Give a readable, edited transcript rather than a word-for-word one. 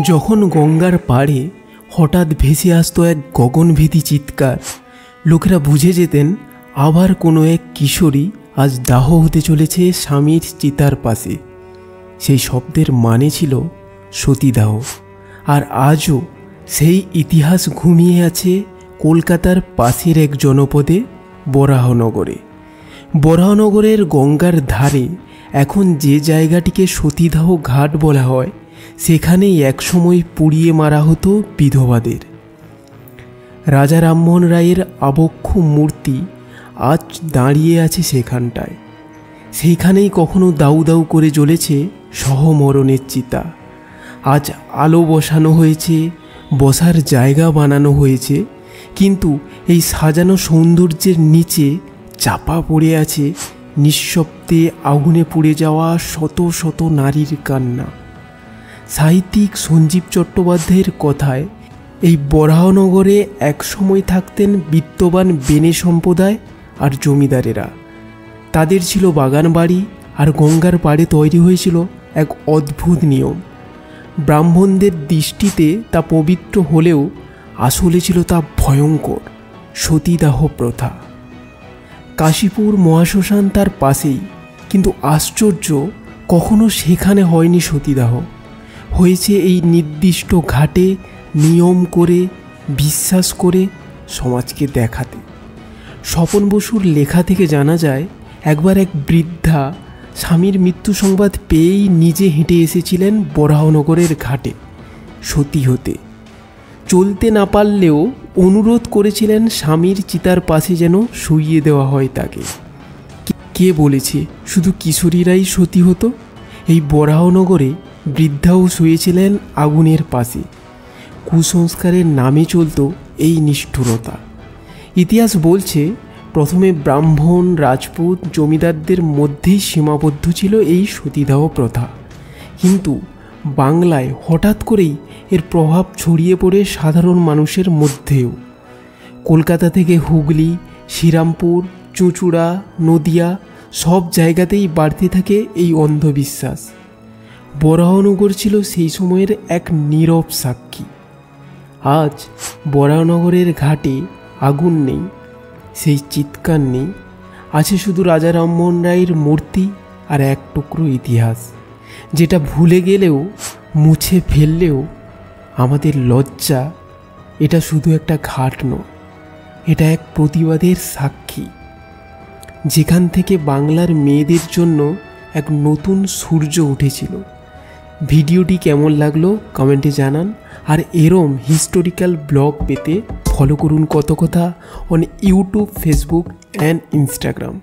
যখন গঙ্গার পাড়ে হঠাৎ ভেসে আসতো এক গগনভেদী চিৎকার, লোকেরা বুঝে যেতেন আবার কোনো এক কিশোরী আজ দাহ হতে চলেছে স্বামীর চিতার পাশে। সেই শব্দের মানে ছিল সতীদাহ। আর আজও সেই ইতিহাস ঘুমিয়ে আছে কলকাতার পাশের এক জনপদে, বরাহনগরে। বরাহনগরের গঙ্গার ধারে এখন যে জায়গাটিকে সতীদাহ ঘাট বলা হয়, সেখানেই একসময় পুড়িয়ে মারা হতো বিধবাদের। রাজা রামমোহন রায়ের আবক্ষ মূর্তি আজ দাঁড়িয়ে আছে সেখানটায়। সেইখানেই কখনো দাউ দাউ করে জ্বলেছে সহমরণের চিতা। আজ আলো বসানো হয়েছে, বসার জায়গা বানানো হয়েছে, কিন্তু এই সাজানো সৌন্দর্যের নিচে চাপা পড়ে আছে নিঃশব্দে আগুনে পুড়ে যাওয়া শত শত নারীর কান্না। সাহিত্যিক সঞ্জীব চট্টোপাধ্যায়ের কথায় এই বরাহনগরে একসময় থাকতেন বিত্তবান বেনে সম্প্রদায় আর জমিদারেরা। তাদের ছিল বাগান বাড়ি, আর গঙ্গার পাড়ে তৈরি হয়েছিল এক অদ্ভুত নিয়ম। ব্রাহ্মণদের দৃষ্টিতে তা পবিত্র হলেও আসলে ছিল তা ভয়ঙ্কর, সতীদাহ প্রথা। কাশীপুর মহাশ্মশান তার পাশেই, কিন্তু আশ্চর্য, কখনো সেখানে হয়নি সতীদাহ। হয়েছে এই নির্দিষ্ট ঘাটে, নিয়ম করে, বিশ্বাস করে, সমাজকে দেখাতে। স্বপন বসুর লেখা থেকে জানা যায়, একবার এক বৃদ্ধা স্বামীর মৃত্যু সংবাদ পেয়েই নিজে হেঁটে এসেছিলেন বরাহনগরের ঘাটে সতী হতে। চলতে না পারলেও অনুরোধ করেছিলেন স্বামীর চিতার পাশে যেন শুইয়ে দেওয়া হয় তাকে। কে বলেছে শুধু কিশোরীরাই সতী হতো? এই বরাহনগরে বৃদ্ধাও শুয়েছিলেন আগুনের পাশে। কুসংস্কারের নামে চলত এই নিষ্ঠুরতা। ইতিহাস বলছে, প্রথমে ব্রাহ্মণ, রাজপুত, জমিদারদের মধ্যেই সীমাবদ্ধ ছিল এই সতীদাহ প্রথা, কিন্তু বাংলায় হঠাৎ করেই এর প্রভাব ছড়িয়ে পড়ে সাধারণ মানুষের মধ্যেও। কলকাতা থেকে হুগলি, শ্রীরামপুর, চুঁচুড়া, নদিয়া সব জায়গাতেই বাড়তে থাকে এই অন্ধবিশ্বাস। বরাহনগর ছিল সেই সময়ের এক নীরব সাক্ষী। আজ বরাহনগরের ঘাটে আগুন নেই, সেই চিৎকার নেই, আছে শুধু রাজা রামমোহন রায়ের মূর্তি আর এক টুকরো ইতিহাস, যেটা ভুলে গেলেও, মুছে ফেললেও আমাদের লজ্জা। এটা শুধু একটা ঘাট নয়, এটা এক প্রতিবাদের সাক্ষী, যেখান থেকে বাংলার মেয়েদের জন্য এক নতুন সূর্য উঠেছিল। ভিডিওটি কেমন লাগলো কমেন্টে জানান, আর এরম হিস্টোরিক্যাল ব্লগ পেতে ফলো করুন কত কথা on YouTube, Facebook and Instagram.